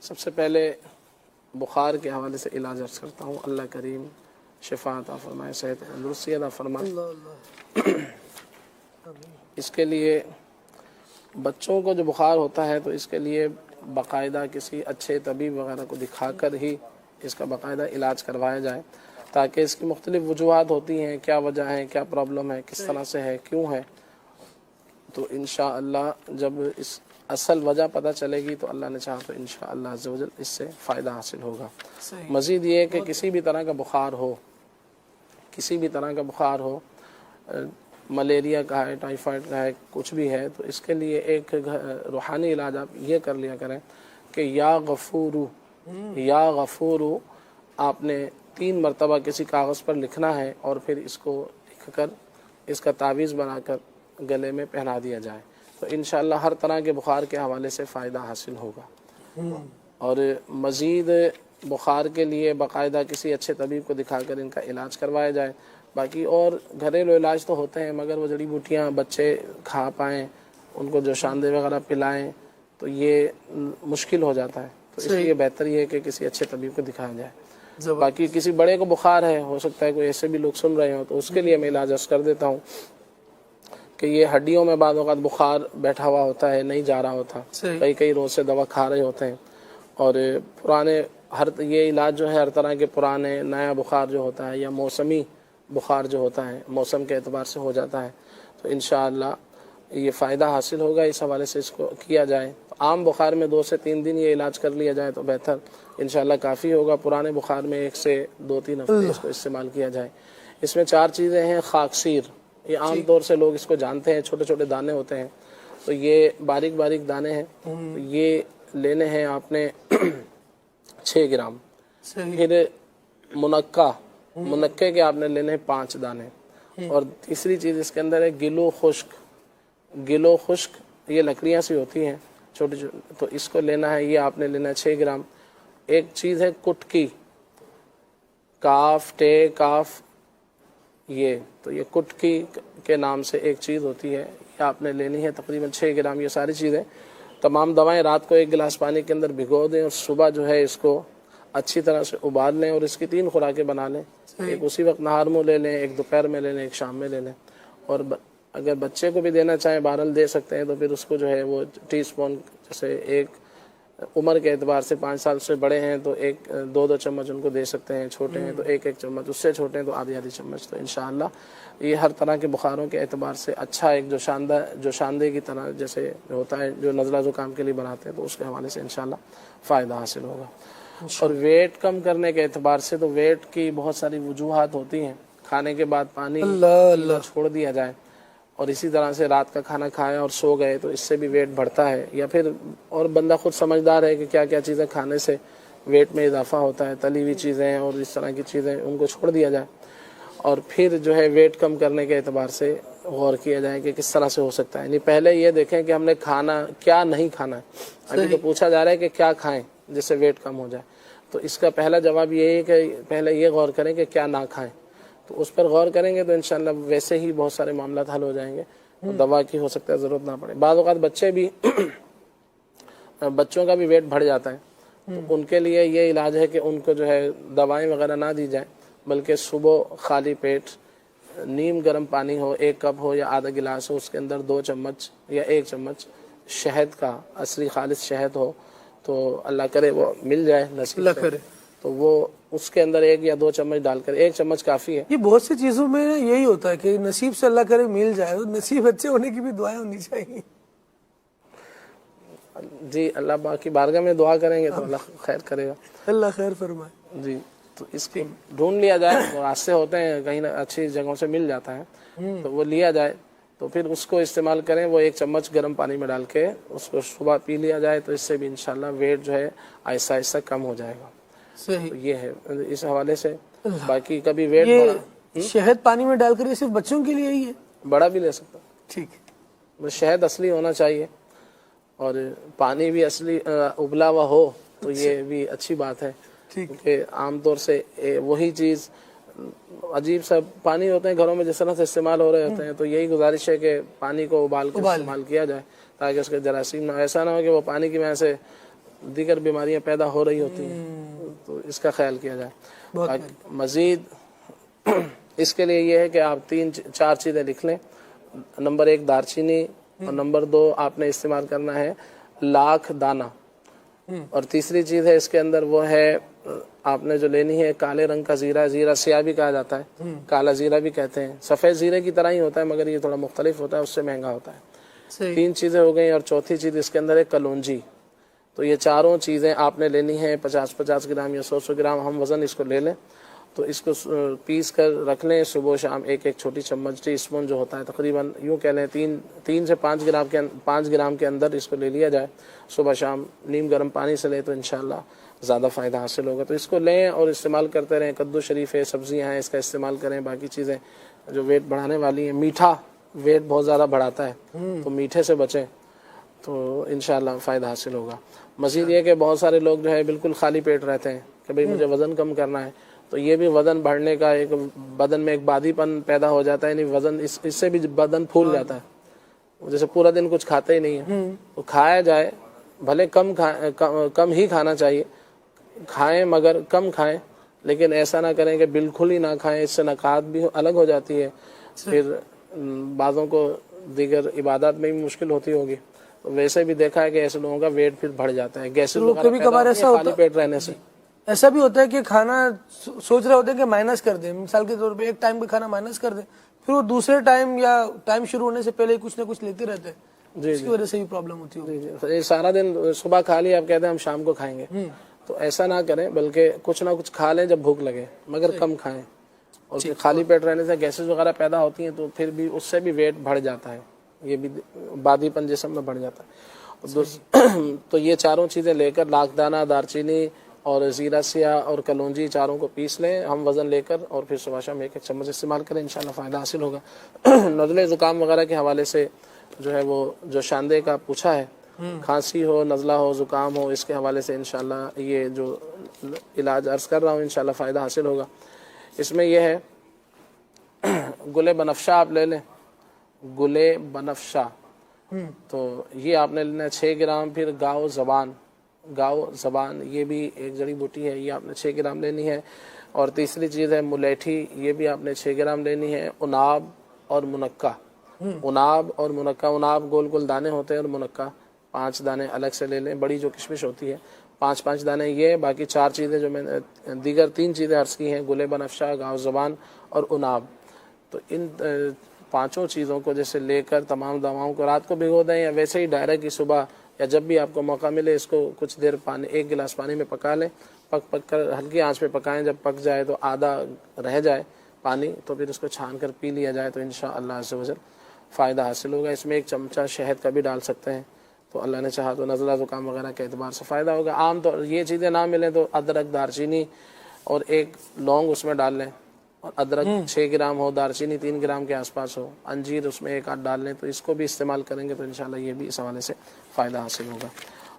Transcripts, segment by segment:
سب سے پہلے بخار کے حوالے سے علاج عرض کرتا ہوں. اللہ کریم شفا عطا فرمائے، صحت تندرستی عطا فرمائے. اس کے لیے بچوں کو جو بخار ہوتا ہے تو اس کے لیے باقاعدہ کسی اچھے طبیب وغیرہ کو دکھا کر ہی اس کا باقاعدہ علاج کروایا جائے، تاکہ اس کی مختلف وجوہات ہوتی ہیں، کیا وجہ ہے، کیا پرابلم ہے، کس طرح سے ہے، کیوں ہے. تو انشاءاللہ جب اس اصل وجہ پتہ چلے گی تو اللہ نے چاہا تو انشاءاللہ عز و جل اس سے فائدہ حاصل ہوگا. مزید یہ کہ کسی بھی طرح کا بخار ہو، کسی بھی طرح کا بخار ہو، ملیریا کا ہے، ٹائیفائڈ کا ہے، کچھ بھی ہے، تو اس کے لیے ایک روحانی علاج آپ یہ کر لیا کریں کہ یا غفورو، یا غفورو آپ نے 3 مرتبہ کسی کاغذ پر لکھنا ہے اور پھر اس کو لکھ کر اس کا تعویذ بنا کر گلے میں پہنا دیا جائے تو انشاءاللہ ہر طرح کے بخار کے حوالے سے فائدہ حاصل ہوگا. اور مزید بخار کے لیے باقاعدہ کسی اچھے طبیب کو دکھا کر ان کا علاج کروایا جائے. باقی اور گھریلو علاج تو ہوتے ہیں، مگر وہ جڑی بوٹیاں بچے کھا پائیں، ان کو جوشاندے وغیرہ پلائیں تو یہ مشکل ہو جاتا ہے. تو اس لیے بہتر یہ ہے کہ کسی اچھے طبیب کو دکھایا جائے. باقی کسی بڑے کو بخار ہے، ہو سکتا ہے کوئی ایسے بھی لوگ سن رہے ہوں، تو اس کے لیے میں علاج عرض کر دیتا ہوں کہ یہ ہڈیوں میں بعض اوقات بخار بیٹھا ہوا ہوتا ہے، نہیں جا رہا ہوتا، کئی روز سے دوا کھا رہے ہوتے ہیں. اور پرانے یہ علاج جو ہے ہر طرح کے پرانے نیا بخار جو ہوتا ہے یا موسمی بخار جو ہوتا ہے موسم کے اعتبار سے ہو جاتا ہے تو انشاءاللہ یہ فائدہ حاصل ہوگا. اس حوالے سے اس کو کیا جائے. عام بخار میں 2 سے 3 دن یہ علاج کر لیا جائے تو بہتر انشاءاللہ کافی ہوگا. پرانے بخار میں 1 سے 2-3 ہفتے اس کو استعمال کیا جائے. اس میں 4 چیزیں ہیں. خاکسیر، یہ عام طور سے لوگ اس کو جانتے ہیں، چھوٹے چھوٹے دانے ہوتے ہیں، تو یہ باریک باریک دانے ہیں. یہ لینے ہیں آپ نے 6 گرام. پھر منقے کے آپ نے لینے ہیں 5 دانے. اور تیسری چیز اس کے اندر ہے گلو خشک. گلو خشک یہ لکڑیاں سی ہوتی ہیں چھوٹی چھوٹی، تو اس کو لینا ہے. یہ آپ نے لینا ہے 6 گرام. ایک چیز ہے کٹکی، کاف ٹے کاف، یہ تو یہ کٹکی کے نام سے ایک چیز ہوتی ہے، یہ آپ نے لینی ہے تقریباً 6 گرام. یہ ساری چیزیں تمام دوائیں رات کو 1 گلاس پانی کے اندر بھگو دیں اور صبح جو ہے اس کو اچھی طرح سے ابال لیں اور اس کی 3 خوراکیں بنا لیں. ایک اسی وقت نہار منہ لے لیں، ایک دوپہر میں لے لیں، ایک شام میں لے لیں. اور اگر بچے کو بھی دینا چاہیں بہرحال دے سکتے ہیں، تو پھر اس کو جو ہے وہ ٹی اسپون، جیسے ایک عمر کے اعتبار سے 5 سال سے بڑے ہیں تو 2 چمچ ان کو دے سکتے ہیں، چھوٹے ہیں تو 1 چمچ، اس سے چھوٹے ہیں تو آدھی چمچ. تو انشاءاللہ یہ ہر طرح کے بخاروں کے اعتبار سے اچھا ایک جو شاندے کی طرح جیسے ہوتا ہے جو نزلہ زکام کے لیے بناتے ہیں، تو اس کے حوالے سے انشاءاللہ فائدہ حاصل ہوگا. اور ویٹ کم کرنے کے اعتبار سے تو ویٹ کی بہت ساری وجوہات ہوتی ہیں. کھانے کے بعد پانی چھوڑ دیا جائے اور اسی طرح سے رات کا کھانا کھایا اور سو گئے تو اس سے بھی ویٹ بڑھتا ہے. یا پھر اور بندہ خود سمجھدار ہے کہ کیا کیا چیزیں کھانے سے ویٹ میں اضافہ ہوتا ہے، تلی ہوئی چیزیں اور اس طرح کی چیزیں، ان کو چھوڑ دیا جائے. اور پھر جو ہے ویٹ کم کرنے کے اعتبار سے غور کیا جائے کہ کس طرح سے ہو سکتا ہے. یعنی پہلے یہ دیکھیں کہ ہم نے کھانا کیا نہیں کھانا ہے. ابھی تو پوچھا جا رہا ہے کہ کیا کھائیں جس سے ویٹ کم ہو جائے، تو اس کا پہلا جواب یہ ہے کہ پہلے یہ غور کریں کہ کیا نہ کھائیں. تو اس پر غور کریں گے تو انشاءاللہ ویسے ہی بہت سارے معاملات حل ہو جائیں گے. دوا کی ہو سکتا ہے ضرورت نہ پڑے. بعض اوقات بچوں کا بھی ویٹ بڑھ جاتا ہے، تو ان کے لیے یہ علاج ہے کہ ان کو جو ہے دوائیں وغیرہ نہ دی جائیں، بلکہ صبح خالی پیٹ نیم گرم پانی ہو، 1 کپ ہو یا آدھا گلاس ہو، اس کے اندر 2 چمچ یا 1 چمچ شہد کا اصلی خالص شہد ہو، تو اللہ کرے وہ مل جائے نصیب سے، تو وہ اس کے اندر 1 یا 2 چمچ ڈال کر 1 چمچ کافی ہے. یہ بہت سی چیزوں میں یہی ہوتا ہے کہ نصیب سے اللہ کرے مل جائے، نصیب اچھے ہونے کی بھی دعائیں ہونی چاہیے. جی اللہ باقی بارگاہ میں دعا کریں گے تو اللہ خیر کرے گا. اللہ خیر فرمائے. جی تو اس کو ڈھونڈ لیا جائے، راستے ہوتے ہیں کہیں نہ اچھی جگہوں سے مل جاتا ہے، تو وہ لیا جائے تو پھر اس کو استعمال کریں. وہ 1 چمچ گرم پانی میں ڈال کے اس کو صبح پی لیا جائے تو اس سے بھی انشاءاللہ ویٹ جو ہے آہستہ آہستہ کم ہو جائے گا. تو یہ ہے اس حوالے سے. باقی کبھی ویٹ یہ شہد پانی میں ڈال کر یہ صرف بچوں کے لیے ہی ہے؟ بڑا بھی لے سکتا. ٹھیک ہے. بس شہد اصلی ہونا چاہیے اور پانی بھی اصلی ابلا ہوا ہو تو یہ بھی اچھی بات ہے، کیونکہ عام طور سے وہی چیز عجیب سا پانی ہوتے ہیں گھروں میں جس طرح سے استعمال ہو رہے ہوتے ہیں، تو یہی گزارش ہے کہ پانی کو ابال کر استعمال کیا جائے تاکہ اس کے جراثیم نہ، ایسا نہ ہو کہ وہ پانی کی وجہ سے دیگر بیماریاں پیدا ہو رہی ہوتی ہیں، تو اس کا خیال کیا جائے۔ مزید اس کے لیے یہ ہے کہ آپ 3-4 چیزیں لکھ لیں۔ نمبر 1 دارچینی، اور نمبر 2 آپ نے استعمال کرنا ہے لاکھ دانہ، اور تیسری چیز ہے اس کے اندر وہ ہے آپ نے جو لینی ہے کالے رنگ کا زیرہ، زیرہ سیاہ بھی کہا جاتا ہے، کالا زیرہ بھی کہتے ہیں، سفید زیرے کی طرح ہی ہوتا ہے مگر یہ تھوڑا مختلف ہوتا ہے، اس سے مہنگا ہوتا ہے۔ 3 چیزیں ہو گئیں، اور چوتھی چیز اس کے اندر ہے کلونجی۔ تو یہ چاروں چیزیں آپ نے لینی ہیں، 50-50 گرام یا 100 گرام ہم وزن اس کو لے لیں، تو اس کو پیس کر رکھ لیں۔ صبح شام ایک چھوٹی چمچ ٹی اسپون جو ہوتا ہے، تقریباً یوں کہہ لیں 3 سے 5 گرام کے اندر اس کو لے لیا جائے، صبح شام نیم گرم پانی سے لے تو انشاءاللہ زیادہ فائدہ حاصل ہوگا۔ تو اس کو لیں اور استعمال کرتے رہیں۔ کدو شریف ہے، سبزیاں ہیں، اس کا استعمال کریں۔ باقی چیزیں جو ویٹ بڑھانے والی ہیں، میٹھا ویٹ بہت زیادہ بڑھاتا ہے، تو میٹھے سے بچیں تو انشاءاللہ فائدہ حاصل ہوگا۔ مزید یہ کہ بہت سارے لوگ جو ہے بالکل خالی پیٹ رہتے ہیں کہ بھئی مجھے وزن کم کرنا ہے، تو یہ بھی وزن بڑھنے کا ایک بدن میں ایک بادی پن پیدا ہو جاتا ہے، یعنی وزن اس سے بھی بدن پھول جاتا ہے، جیسے پورا دن کچھ کھاتے ہی نہیں ہے۔ تو کھایا جائے، بھلے کم ہی کھانا چاہیے، کھائیں مگر کم کھائیں، لیکن ایسا نہ کریں کہ بالکل ہی نہ کھائیں، اس سے نکات بھی الگ ہو جاتی ہے، پھر بعضوں کو دیگر عبادات میں بھی مشکل ہوتی ہوگی۔ تو ویسے بھی دیکھا ہے کہ ایسے لوگوں کا ویٹ پھر بڑھ جاتا ہے، گیسز وغیرہ پیدا ہوتی ہیں خالی پیٹ رہنے سے۔ ایسا بھی ہوتا ہے کہ کھانا سوچ رہے ہوتے ہیں کہ مائنس کر دیں، مثال کے طور پہ ایک ٹائم کا کھانا مائنس کر دیں، پھر وہ دوسرے ٹائم یا ٹائم شروع ہونے سے پہلے کچھ نہ کچھ لیتے رہتے ہیں، اس کی وجہ سے بھی پرابلم ہوتی ہے۔ سارا دن صبح کھا لیا، آپ کہتے ہیں ہم شام کو کھائیں گے، تو ایسا نہ کریں، بلکہ کچھ نہ کچھ کھا لیں جب بھوک لگے، مگر کم کھائیں، اور پھر خالی پیٹ رہنے سے گیسز وغیرہ پیدا ہوتی ہیں، تو پھر بھی اس سے بھی ویٹ بڑھ جاتا ہے، یہ بھی بادی پن جسم میں بڑھ جاتا ہے۔ تو یہ چاروں چیزیں لے کر لاکھ دانہ، دارچینی اور زیرہ سیاہ اور کلونجی، چاروں کو پیس لیں ہم وزن لے کر، اور پھر صبح شام 1 چمچ استعمال کریں، انشاءاللہ فائدہ حاصل ہوگا۔ نزلے زکام وغیرہ کے حوالے سے جو ہے وہ جو شاندے کا پوچھا ہے، کھانسی ہو، نزلہ ہو، زکام ہو، اس کے حوالے سے انشاءاللہ یہ جو علاج عرض کر رہا ہوں انشاءاللہ فائدہ حاصل ہوگا۔ اس میں یہ ہے گلے بنفشہ آپ لے لیں، گلے بنفشہ، تو یہ آپ نے لینا ہے 6 گرام۔ پھر گاؤ زبان یہ بھی ایک جڑی بوٹی ہے، یہ آپ نے 6 گرام لینی ہے۔ اور تیسری چیز ہے ملیٹھی، یہ بھی آپ نے 6 گرام لینی ہے۔ اناب اور منقع، اناب گول گول دانے ہوتے ہیں، اور منقع 5 دانے الگ سے لے لیں، بڑی جو کشمش ہوتی ہے 5 دانے یہ۔ باقی 4 چیزیں جو میں نے دیگر 3 چیزیں عرض کی ہیں، گلے بنفشہ، گاؤ زبان اور اناب، تو ان 5 چیزوں کو جیسے لے کر تمام دواؤں کو رات کو بھگو دیں، یا ویسے ہی ڈائریکٹ صبح یا جب بھی آپ کو موقع ملے اس کو کچھ دیر 1 گلاس پانی میں پکا لیں، پک کر ہلکی آنچ پہ پکائیں، جب پک جائے تو آدھا رہ جائے پانی، تو پھر اس کو چھان کر پی لیا جائے، تو انشاءاللہ عز و جل فائدہ حاصل ہوگا۔ اس میں 1 چمچہ شہد کا بھی ڈال سکتے ہیں، تو اللہ نے چاہا تو نزلہ زکام وغیرہ کے اعتبار سے فائدہ ہوگا۔ عام طور یہ چیزیں نہ ملیں تو ادرک، دارچینی اور 1 لونگ اس میں ڈال لیں، اور ادرک 6 گرام ہو، دارچینی 3 گرام کے آس پاس ہو، انجیر اس میں 1 آدھ ڈال لیں، تو اس کو بھی استعمال کریں گے تو انشاءاللہ یہ بھی اس حوالے سے فائدہ حاصل ہوگا۔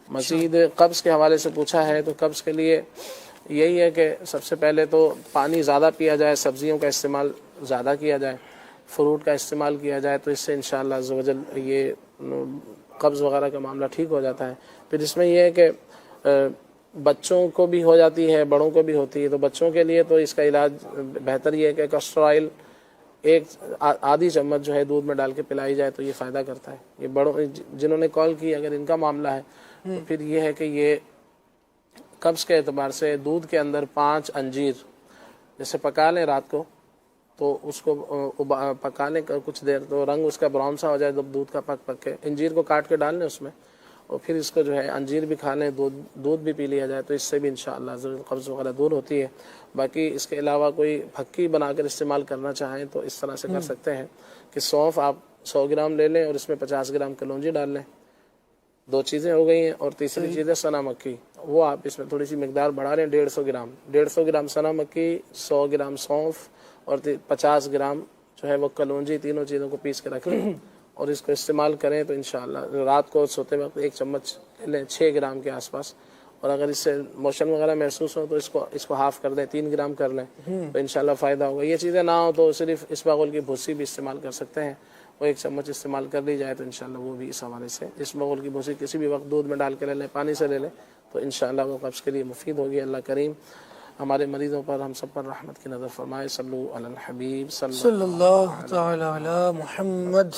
مزید قبض کے حوالے سے پوچھا ہے، تو قبض کے لیے یہی ہے کہ سب سے پہلے تو پانی زیادہ پیا جائے، سبزیوں کا استعمال زیادہ کیا جائے، فروٹ کا استعمال کیا جائے، تو اس سے انشاءاللہ عز و جل یہ قبض وغیرہ کا معاملہ ٹھیک ہو جاتا ہے۔ پھر اس میں یہ ہے کہ بچوں کو بھی ہو جاتی ہے، بڑوں کو بھی ہوتی ہے، تو بچوں کے لیے تو اس کا علاج بہتر یہ ہے کہ کسٹر آئل 1 آدھی چمچ جو ہے دودھ میں ڈال کے پلائی جائے تو یہ فائدہ کرتا ہے۔ یہ بڑوں جنہوں نے کال کی اگر ان کا معاملہ ہے تو پھر یہ ہے کہ یہ قبض کے اعتبار سے دودھ کے اندر 5 انجیر جیسے پکا لیں رات کو، تو اس کو پکا لیں کچھ دیر، تو رنگ اس کا براؤن سا ہو جائے جب دودھ کا پک کے، انجیر کو کاٹ کے ڈال لیں اس میں، اور پھر اس کو جو ہے انجیر بھی کھا لیں، دودھ بھی پی لیا جائے، تو اس سے بھی انشاءاللہ قبض وغیرہ دور ہوتی ہے۔ باقی اس کے علاوہ کوئی پھکی بنا کر استعمال کرنا چاہیں تو اس طرح سے کر سکتے ہیں کہ سونف آپ 100 گرام لے لیں اور اس میں 50 گرام کلونجی ڈال لیں، 2 چیزیں ہو گئی ہیں۔ اور تیسری چیز ہے سنا مکی، وہ آپ اس میں تھوڑی سی مقدار بڑھا لیں، 150 گرام سنا مکی، 100 گرام سونف اور 50 گرام جو ہے وہ کلونجی، تینوں چیزوں کو پیس کے رکھ لیں اور اس کو استعمال کریں تو انشاءاللہ رات کو سوتے وقت 1 چمچ لیں 6 گرام کے آس پاس، اور اگر اس سے موشن وغیرہ محسوس ہو تو اس کو ہاف کر دیں، 3 گرام کر لیں تو انشاءاللہ فائدہ ہوگا۔ یہ چیزیں نہ ہو تو صرف اسبغول کی بھوسی بھی استعمال کر سکتے ہیں، وہ 1 چمچ استعمال کر لی جائے تو انشاءاللہ وہ بھی اس حوالے سے، اسبغول کی بھوسی کسی بھی وقت دودھ میں ڈال کے لے لیں، پانی سے لے لیں تو تو انشاءاللہ وہ قبض کے لیے مفید ہوگی. اللہ کریم ہمارے مریضوں پر ہم سب پر رحمت کی نظر فرمائے. صلو علی الحبیب صلی اللہ تعالی علی محمد.